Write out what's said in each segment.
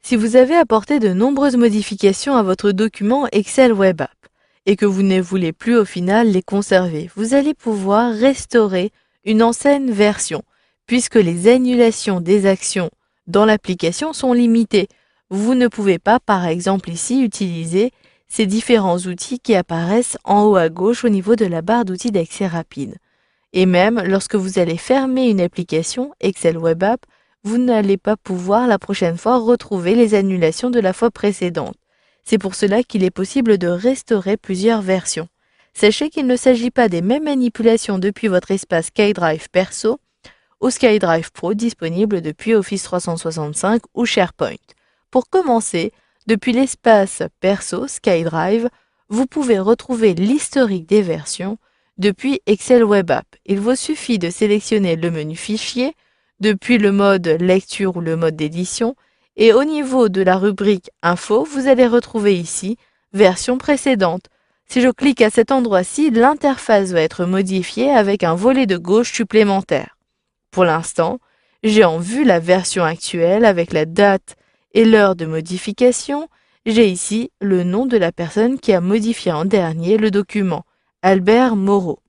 Si vous avez apporté de nombreuses modifications à votre document Excel Web App et que vous ne voulez plus au final les conserver, vous allez pouvoir restaurer une ancienne version puisque les annulations des actions dans l'application sont limitées. Vous ne pouvez pas, par exemple ici, utiliser ces différents outils qui apparaissent en haut à gauche au niveau de la barre d'outils d'accès rapide. Et même lorsque vous allez fermer une application Excel Web App, vous n'allez pas pouvoir la prochaine fois retrouver les annulations de la fois précédente. C'est pour cela qu'il est possible de restaurer plusieurs versions. Sachez qu'il ne s'agit pas des mêmes manipulations depuis votre espace SkyDrive perso ou SkyDrive Pro disponible depuis Office 365 ou SharePoint. Pour commencer, depuis l'espace perso SkyDrive, vous pouvez retrouver l'historique des versions depuis Excel Web App. Il vous suffit de sélectionner le menu Fichier, depuis le mode lecture ou le mode d'édition, et au niveau de la rubrique Info, vous allez retrouver ici version précédente. Si je clique à cet endroit-ci, l'interface va être modifiée avec un volet de gauche supplémentaire. Pour l'instant, j'ai en vue la version actuelle avec la date et l'heure de modification. J'ai ici le nom de la personne qui a modifié en dernier le document, Albert Moreau.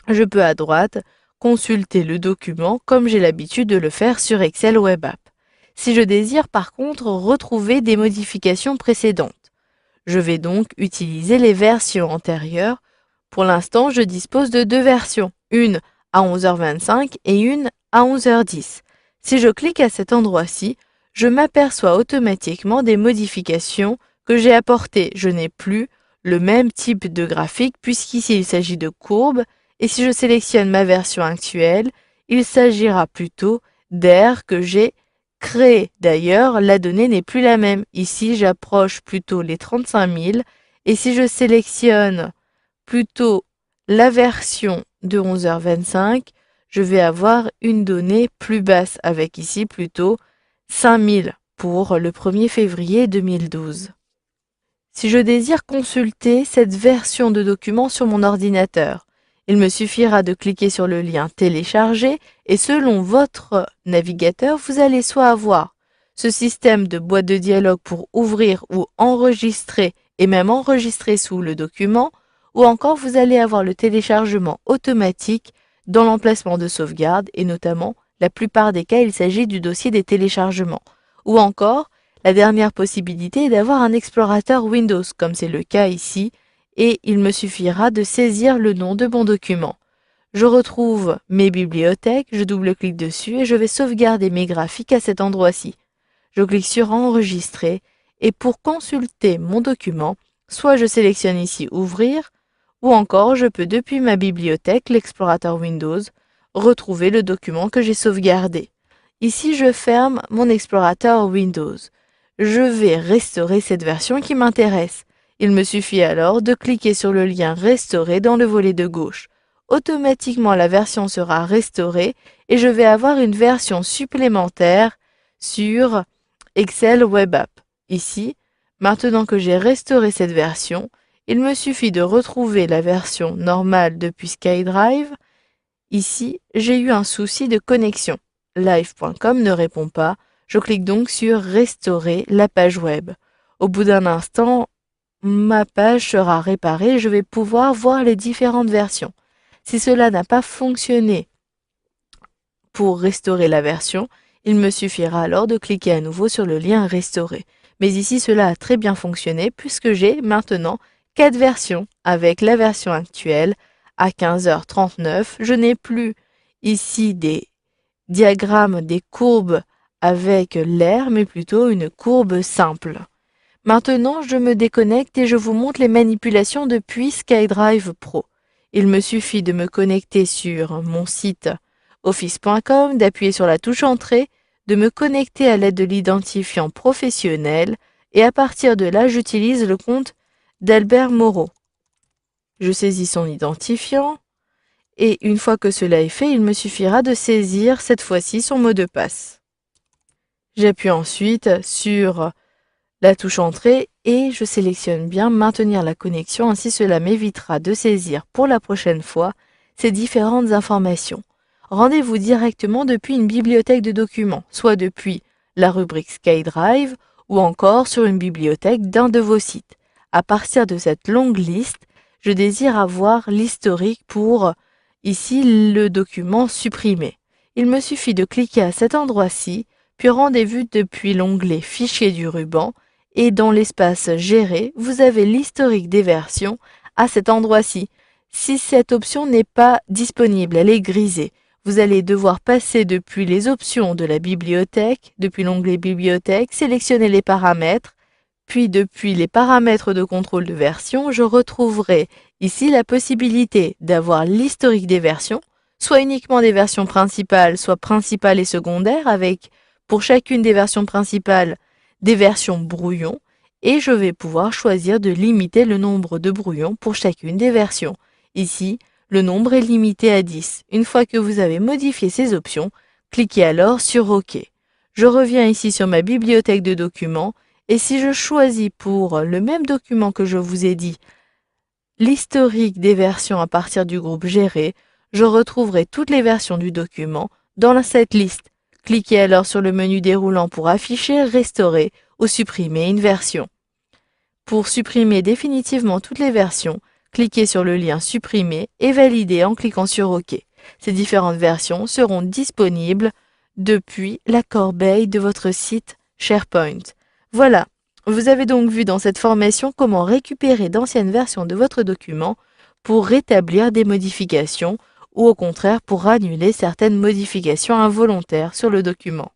Je peux à droite consulter le document comme j'ai l'habitude de le faire sur Excel Web App. Si je désire par contre retrouver des modifications précédentes, je vais donc utiliser les versions antérieures. Pour l'instant, je dispose de deux versions, une à 11h25 et une à 11h10. Si je clique à cet endroit-ci, je m'aperçois automatiquement des modifications que j'ai apportées. Je n'ai plus le même type de graphique puisqu'ici il s'agit de courbes et si je sélectionne ma version actuelle, il s'agira plutôt d'aires que j'ai créées. D'ailleurs, la donnée n'est plus la même. Ici, j'approche plutôt les 35 000 et si je sélectionne plutôt la version de 11h25, je vais avoir une donnée plus basse avec ici plutôt 5000 pour le 1er février 2012. Si je désire consulter cette version de document sur mon ordinateur, il me suffira de cliquer sur le lien télécharger et selon votre navigateur, vous allez soit avoir ce système de boîte de dialogue pour ouvrir ou enregistrer et même enregistrer sous le document, ou encore vous allez avoir le téléchargement automatique dans l'emplacement de sauvegarde et notamment, la plupart des cas, il s'agit du dossier des téléchargements. Ou encore, la dernière possibilité est d'avoir un explorateur Windows, comme c'est le cas ici, et il me suffira de saisir le nom de mon document. Je retrouve mes bibliothèques, je double-clique dessus et je vais sauvegarder mes graphiques à cet endroit-ci. Je clique sur Enregistrer et pour consulter mon document, soit je sélectionne ici Ouvrir, ou encore je peux depuis ma bibliothèque, l'explorateur Windows, retrouver le document que j'ai sauvegardé. Ici, je ferme mon explorateur Windows. Je vais restaurer cette version qui m'intéresse. Il me suffit alors de cliquer sur le lien Restaurer dans le volet de gauche. Automatiquement, la version sera restaurée et je vais avoir une version supplémentaire sur Excel Web App. Ici, maintenant que j'ai restauré cette version, il me suffit de retrouver la version normale depuis SkyDrive. Ici, j'ai eu un souci de connexion. Live.com ne répond pas. Je clique donc sur Restaurer la page web. Au bout d'un instant, ma page sera réparée et je vais pouvoir voir les différentes versions. Si cela n'a pas fonctionné pour restaurer la version, il me suffira alors de cliquer à nouveau sur le lien Restaurer. Mais ici, cela a très bien fonctionné puisque j'ai maintenant 4 versions avec la version actuelle à 15h39. Je n'ai plus ici des diagrammes, des courbes avec l'air, mais plutôt une courbe simple. Maintenant, je me déconnecte et je vous montre les manipulations depuis SkyDrive Pro. Il me suffit de me connecter sur mon site office.com, d'appuyer sur la touche Entrée, de me connecter à l'aide de l'identifiant professionnel et à partir de là, j'utilise le compte d'Albert Moreau. Je saisis son identifiant et une fois que cela est fait, il me suffira de saisir cette fois-ci son mot de passe. J'appuie ensuite sur la touche Entrée et je sélectionne bien Maintenir la connexion, ainsi cela m'évitera de saisir pour la prochaine fois ces différentes informations. Rendez-vous directement depuis une bibliothèque de documents, soit depuis la rubrique SkyDrive ou encore sur une bibliothèque d'un de vos sites. À partir de cette longue liste, je désire avoir l'historique pour, ici, le document supprimé. Il me suffit de cliquer à cet endroit-ci, puis rendez-vous depuis l'onglet Fichier du ruban, et dans l'espace Gérer, vous avez l'historique des versions à cet endroit-ci. Si cette option n'est pas disponible, elle est grisée. Vous allez devoir passer depuis les options de la bibliothèque, depuis l'onglet Bibliothèque, sélectionner les paramètres, puis depuis les paramètres de contrôle de version, je retrouverai ici la possibilité d'avoir l'historique des versions, soit uniquement des versions principales, soit principales et secondaires, avec pour chacune des versions principales des versions brouillons, et je vais pouvoir choisir de limiter le nombre de brouillons pour chacune des versions. Ici, le nombre est limité à 10. Une fois que vous avez modifié ces options, cliquez alors sur OK. Je reviens ici sur ma bibliothèque de documents et si je choisis pour le même document que je vous ai dit l'historique des versions à partir du groupe Gérer, je retrouverai toutes les versions du document dans cette liste. Cliquez alors sur le menu déroulant pour afficher, restaurer ou supprimer une version. Pour supprimer définitivement toutes les versions, cliquez sur le lien Supprimer et validez en cliquant sur OK. Ces différentes versions seront disponibles depuis la corbeille de votre site SharePoint. Voilà, vous avez donc vu dans cette formation comment récupérer d'anciennes versions de votre document pour rétablir des modifications ou au contraire pour annuler certaines modifications involontaires sur le document.